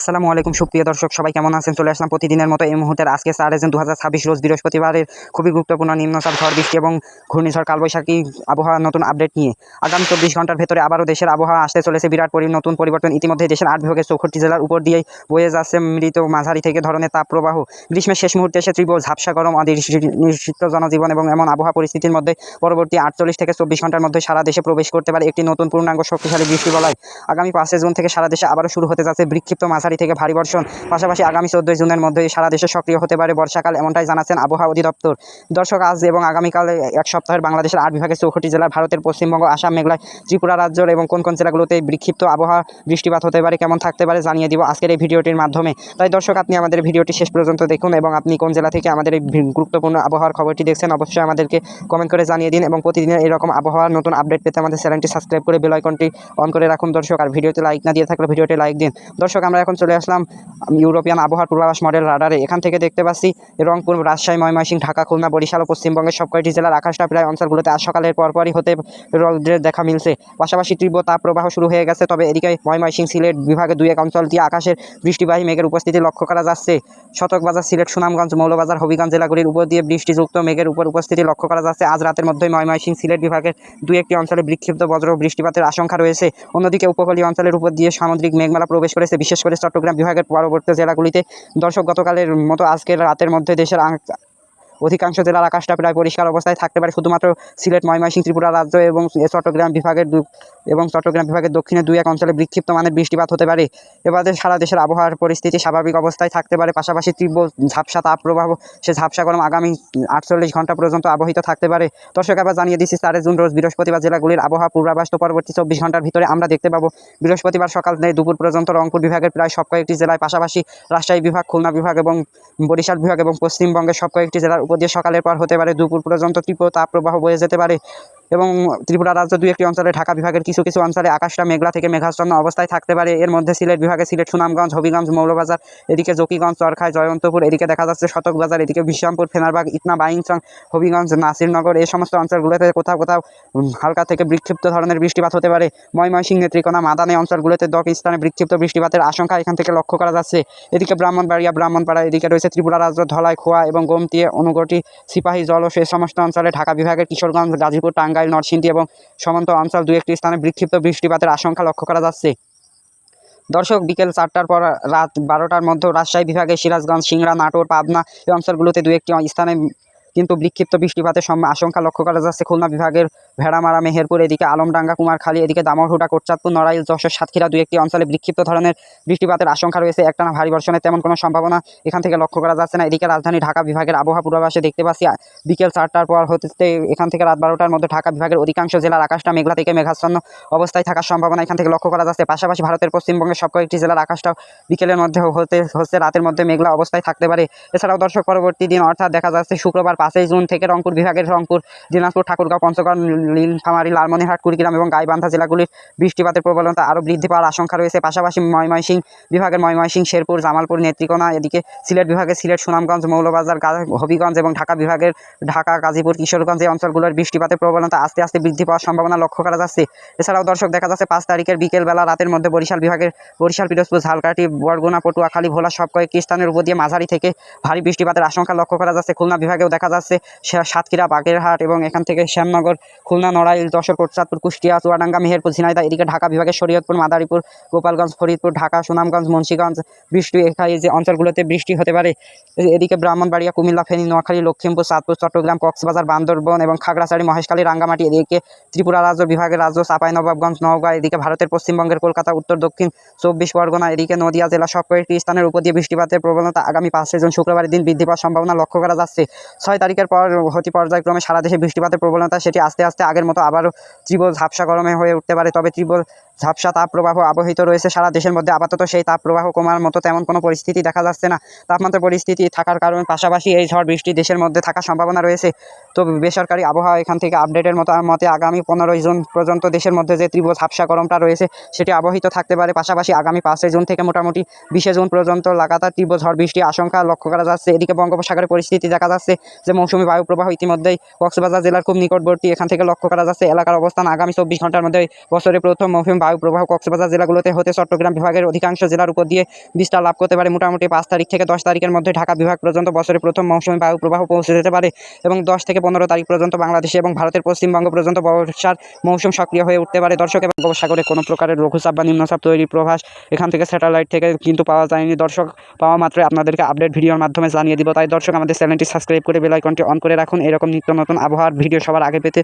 আসসালামু আলাইকুম সুপ্রিয় দর্শক, সবাই কেমন আছেন? চলে আসলাম প্রতিদিনের মতো এই মুহূর্তের আজকে 4 জুন 2026 রোজ বৃহস্পতিবারের খুবই গুরুত্বপূর্ণ নিম্নচাপ, ঝড় বৃষ্টি এবং ঘূর্ণিঝড় কালবৈশাখী আবহাওয়ার নতুন আপডেট নিয়ে। আগামী 24 ঘন্টার ভেতরে আবারও দেশের আবহাওয়া আসতে চলেছে বিরাট নতুন পরিবর্তন। ইতিমধ্যে দেশের 8 বিভাগের 64 জেলার উপর দিয়েই বয়ে যাচ্ছে মৃত মাঝারি থেকে ধরনের তাপপ্রবাহ। গ্রীষ্মের শেষ মুহূর্তে এসে তীব্র ঝাপসা গরম, অনিশ্চিত জনজীবন এবং এমন আবহাওয়া পরিস্থিতির মধ্যে পরবর্তী 48 থেকে 24 ঘন্টার মধ্যে সারা দেশে প্রবেশ করতে পারে একটি নতুন পূর্ণাঙ্গ শক্তিশালী বৃষ্টিবলয়। আগামী 5 জুন থেকে সারা দেশে আবারও শুরু হতে যাচ্ছে বিক্ষিপ্ত মাঝারি থেকে ভারী বর্ষণ। পাশাপাশি আগামী 14 জুনের মধ্যে সারা দেশে সক্রিয় হতে পারে বর্ষাকাল, এমনটাই জানাচ্ছেন আবহাওয়া অধিদপ্তর। দর্শক, আজ এবং আগামীকালে এক সপ্তাহের বাংলাদেশের 8 বিভাগের 64 জেলার, ভারতের পশ্চিমবঙ্গ, আসাম, মেঘালয়, ত্রিপুরা রাজ্যের এবং কোন কোন জেলাগুলোতে বিক্ষিপ্ত আবহাওয়া বৃষ্টিপাত হতে পারে, কেমন থাকতে পারে জানিয়ে দিব আজকের এই ভিডিওটির মাধ্যমে। তাই দর্শক, আপনি আমাদের ভিডিওটি শেষ পর্যন্ত দেখুন এবং আপনি কোন জেলা থেকে আমাদের এই গুরুত্বপূর্ণ আবহাওয়ার খবরটি দেখছেন অবশ্যই আমাদেরকে কমেন্ট করে জানিয়ে দিন এবং প্রতিদিনের এরকম আবহাওয়ার নতুন আপডেট পেতে আমাদের চ্যানেলটি সাবস্ক্রাইব করে বেল আইকনটি অন করে রাখুন দর্শক। আর ভিডিওতে লাইক না দিয়ে থাকলে ভিডিওটি লাইক দিন। দর্শক, আমরা এখন চলে আসলাম ইউরোপিয়ান আবহাওয়ার পূর্বাভাস মডেল রাডারে। এখান থেকে দেখতে পাচ্ছি রংপুর, রাজশাহী, ময়মনসিংহ, ঢাকা, খুলনা, বরিশাল ও পশ্চিমবঙ্গের সবকটি জেলার আকাশটা প্রায় অঞ্চলগুলোতে আজ সকালের পরপরই হতে রৌদ্রের দেখা মিলছে। পাশাপাশি তীব্র তাপপ্রবাহ শুরু হয়ে গেছে। তবে এদিকে ময়মনসিংহ, সিলেট বিভাগে 2-1 অঞ্চল দিয়ে আকাশের বৃষ্টিবাহী মেঘের উপস্থিতি লক্ষ্য করা যাচ্ছে। শতকবাজার, সিলেট, সুনামগঞ্জ, মৌলবাজার, হবিগঞ্জ জেলাগুলির উপর দিয়ে বৃষ্টিযুক্ত মেঘের উপস্থিতি লক্ষ্য করা যাচ্ছে। আজ রাতের মধ্যে ময়মনসিংহ, সিলেট বিভাগের 2-1টি অঞ্চলে বিক্ষিপ্ত বজ্র বৃষ্টিপাতের আশঙ্কা রয়েছে। অন্যদিকে উপকূলীয় অঞ্চলের উপর দিয়ে সামুদ্রিক মেঘমালা প্রবেশ করেছে, বিশেষ করে চট্টগ্রাম বিভাগের পরবর্তী জেলাগুলিতে। দর্শক, গতকালের মতো আজকের রাতের মধ্যে দেশের অধিকাংশ জেলার আকাশটা প্রায় পরিষ্কার অবস্থায় থাকতে পারে। শুধুমাত্র সিলেট, ময়মনসিংহ, ত্রিপুরা রাজ্য এবং চট্টগ্রাম বিভাগের দক্ষিণে 2-1 অঞ্চলে বিক্ষিপ্ত মানের বৃষ্টিপাত হতে পারে। এবারে সারা দেশের আবহাওয়ার পরিস্থিতি স্বাভাবিক অবস্থায় থাকতে পারে। পাশাপাশি তীব্র ঝাপসা তাপপ্রবাহ, সে ঝাপসা গরম আগামী 48 ঘন্টা পর্যন্ত আবহিত থাকতে পারে। দর্শক, আবার জানিয়ে দিচ্ছি 4 জুন রোজ বৃহস্পতিবার জেলাগুলির আবহাওয়া পূর্বাভাস। তো পরবর্তী 24 ঘন্টার ভিতরে আমরা দেখতে পাবো বৃহস্পতিবার সকাল থেকে দুপুর পর্যন্ত রংপুর বিভাগের প্রায় সব কয়েকটি জেলায়, পাশাপাশি রাজশাহী বিভাগ, খুলনা বিভাগ এবং বরিশাল বিভাগ এবং পশ্চিমবঙ্গের সব কয়েকটি জেলার উপর দিয়ে সকালের পর হতে পারে দুপুর পর্যন্ত তীব্র তাপপ্রবাহ বয়ে যেতে পারে। এবং ত্রিপুরা রাজ্য 2-1টি অঞ্চলে, ঢাকা বিভাগের কিছু কিছু অঞ্চলে আকাশটা মেঘলা থেকে মেঘাচ্ছন্ন অবস্থায় থাকতে পারে। এর মধ্যে সিলেট বিভাগে সিলেট, সুনামগঞ্জ, হবিগঞ্জ, মৌলবাজার, এদিকে জকিগঞ্জ, চরখায়, জয়ন্তপুর, এদিকে দেখা যাচ্ছে শতকবাজার, এদিকে বিশ্বমপুর, ফেনারবাগ, ইটনা, বাইনচং, হবিগঞ্জ, নাসিরনগর, এই সমস্ত অঞ্চলগুলোতে কোথাও কোথাও হালকা থেকে বিক্ষিপ্ত ধরনের বৃষ্টিপাত হতে পারে। ময়মনসিংহ, নেত্রকোনা, মাদানে অঞ্চলগুলোতে 10 স্থানে বিক্ষিপ্ত বৃষ্টিপাতের আশঙ্কা এখান থেকে লক্ষ্য করা যাচ্ছে। এদিকে ব্রাহ্মণপাড়া, এদিকে রয়েছে ত্রিপুরা রাজ্য ধলাই, খোয়া এবং গোমতী, অনুগটি, সিপাহী জল ও সে সমস্ত অঞ্চলে, ঢাকা বিভাগের কিশোরগঞ্জ, গাজীপুর, টাঙ্গাইল, নরসিংদী এবং সীমান্ত অঞ্চল 2-1টি স্থানে বিক্ষিপ্ত বৃষ্টিপাতের আশঙ্কা লক্ষ্য করা যাচ্ছে। দর্শক, বিকেল 4টার পর রাত 12টার মধ্যে রাজশাহী বিভাগে সিরাজগঞ্জ, সিংড়া, নাটোর, পাবনা এই অঞ্চলগুলোতে 2-1টি স্থানে কিন্তু বিক্ষিপ্ত বৃষ্টিপাতের আশঙ্কা লক্ষ্য করা যাচ্ছে। খুলনা বিভাগের ভেড়ামারা, মেহেরপুর, এদিকে আলমডাঙ্গা, কুমারখালী, এদিকে দামরহুদা, কোটচাঁদপুর, নড়াইল, যশোর, সাতক্ষীরা 2-1টি অঞ্চলে বিক্ষিপ্ত ধরনের বৃষ্টিপাতের আশঙ্কা রয়েছে। একটানা ভারী বর্ষণের তেমন কোনো সম্ভাবনা এখান থেকে লক্ষ্য করা যাচ্ছে না। এদিকে রাজধানী ঢাকা বিভাগের আবহাওয়া পূর্বাভাসে দেখতে পাচ্ছি বিকেল 4টার পর হতে এখান থেকে রাত 12টার মধ্যে ঢাকা বিভাগের অধিকাংশ জেলার আকাশটা মেঘলা থেকে মেঘাচ্ছন্ন অবস্থায় থাকার সম্ভাবনা এখান থেকে লক্ষ্য করা যাচ্ছে। পাশাপাশি ভারতের পশ্চিমবঙ্গের সব কয়েকটি জেলার আকাশটাও বিকেলের মধ্যে হচ্ছে রাতের মধ্যে মেঘলা অবস্থায় থাকতে পারে। এছাড়াও দর্শক, পরবর্তী দিন অর্থাৎ দেখা যাচ্ছে শুক্রবার 5 জুন থেকে রংপুর বিভাগের রংপুর, দিনাজপুর, ঠাকুরগাঁও, পঞ্চগড়, নীলফামারী, লালমনিরহাট, কুড়িগ্রাম এবং গাইবান্ধা জেলাগুলির বৃষ্টিপাতের প্রবণতা আরও বৃদ্ধি পাওয়ার আশঙ্কা রয়েছে। পাশাপাশি ময়মনসিংহ বিভাগের ময়মনসিংহ, শেরপুর, জামালপুর, নেত্রকোনা, এদিকে সিলেট বিভাগের সিলেট, সুনামগঞ্জ, মৌলবাজার, হবিগঞ্জ এবং ঢাকা বিভাগের ঢাকা, গাজীপুর, কিশোরগঞ্জ এই অঞ্চলগুলোর বৃষ্টিপাতের প্রবণতা আস্তে আস্তে বৃদ্ধি পাওয়ার সম্ভাবনা লক্ষ্য করা যাচ্ছে। এছাড়াও দর্শক, দেখা যাচ্ছে 5 তারিখের বিকেলবেলা রাতের মধ্যে বরিশাল বিভাগের বরিশাল, পিরোজপুর, ঝালকাঠি, বরগুনা, পটুয়াখালী, ভোলা সব কয়েকটি স্থানের উপর দিয়ে মাঝারি থেকে ভারী বৃষ্টিপাতের আশঙ্কা লক্ষ্য করা যাচ্ছে। খুলনা বিভাগেও দেখা যাচ্ছে সাতক্ষীরা, বাগেরহাট এবং এখান থেকে শ্যামনগর, খুলনা, নড়াইল, যশোর, কোটচাঁদপুর, কুষ্টিয়া, চুয়াডাঙ্গা, মেহেরপুর, ঝিনাইদহ, এদিকে ঢাকা বিভাগের শরীয়তপুর, মাদারীপুর, গোপালগঞ্জ, ফরিদপুর, ঢাকা, সুনামগঞ্জ, মুন্সিগঞ্জ এই যে অঞ্চলগুলোতে বৃষ্টি হতে পারে। এদিকে ব্রাহ্মণবাড়িয়া, কুমিল্লা, ফেনী, নোয়াখালী, লক্ষ্মীমপুর, চাঁদপুর, চট্টগ্রাম, কক্সবাজার, বান্দরবন এবং খাগড়াছড়ি, মহেশখালী, রাঙ্গামাটি, এদিকে ত্রিপুরা রাজ্য বিভাগের চাঁপাইনবাবগঞ্জ, নওগাঁ, এদিকে ভারতের পশ্চিমবঙ্গের কলকাতা, উত্তর দক্ষিণ 24 পরগনা, এদিকে নদিয়া জেলা সব কয়েকটি স্থানের উপর দিয়ে বৃষ্টিপাতের প্রবণতা আগামী 5 জুন শুক্রবারের দিন বৃদ্ধি পাওয়ার সম্ভাবনা লক্ষ্য করা যাচ্ছে। 6 তারিখের পর পর্যায়ক্রমে সারা দেশে বৃষ্টিপাতের প্রবণতা সেটি আস্তে আস্তে আগের মতো আবারও তীব্র ঝাপসা গরমে হয়ে উঠতে পারে। তবে তীব্র ঝাপসা তাপপ্রবাহ আবহিত রয়েছে সারা দেশের মধ্যে। আপাতত সেই তাপপ্রবাহ কমার মতো তেমন কোনো পরিস্থিতি দেখা যাচ্ছে না। তাপমাত্রা পরিস্থিতি থাকার কারণে পাশাপাশি এই ঝড় বৃষ্টি দেশের মধ্যে থাকার সম্ভাবনা রয়েছে। তো বেসরকারি আবহাওয়া এখান থেকে আপডেটের মতে আগামী 15 জুন পর্যন্ত দেশের মধ্যে যে তীব্র ঝাপসা গরমটা রয়েছে সেটি আবহিত থাকতে পারে। পাশাপাশি আগামী 5 জুন থেকে মোটামুটি 20 জুন পর্যন্ত লাগাতার তীব্র ঝড় বৃষ্টির আশঙ্কা লক্ষ্য করা যাচ্ছে। এদিকে বঙ্গোপসাগরের পরিস্থিতি দেখা যাচ্ছে যে মৌসুমী বায়ু প্রবাহ ইতিমধ্যেই কক্সবাজার জেলার খুব নিকটবর্তী এখান থেকে লক্ষ্য করা যাচ্ছে। এলাকার অবস্থান আগামী 24 ঘন্টার মধ্যে বছরের প্রথম মৌসুমী বায়ু বায়ুপ্রবাহ কক্সবাজার জেলাগুলোতে হতে চট্টগ্রাম বিভাগের অধিকাংশ জেলার উপর দিয়ে বিস্তার লাভ করতে পারে। মোটামুটি 5 তারিখ থেকে 10 তারিখের মধ্যে ঢাকা বিভাগ পর্যন্ত বছরের প্রথম মৌসুমী বায়ুপ্রবাহ পৌঁছে যেতে পারে এবং 10 থেকে 15 তারিখ পর্যন্ত বাংলাদেশে এবং ভারতের পশ্চিমবঙ্গ পর্যন্ত বর্ষার মৌসুম সক্রিয় হয়ে উঠতে পারে। দর্শক, এবং বঙ্গোপসাগরে কোনো প্রকারের লঘুচাপ বা নিম্নচাপ তৈরির প্রভাস এখান থেকে স্যাটেলাইট থেকে কিন্তু পাওয়া যায়নি। দর্শক, পাওয়া মাত্রই আপনাদেরকে আপডেট ভিডিওর মাধ্যমে জানিয়ে দিব। তাই দর্শক, আমাদের চ্যানেলটি সাবস্ক্রাইব করে বেল আইকনটি অন করে রাখুন এরকম নিত্য নতুন আবহাওয়ার ভিডিও সবার আগে পেতে।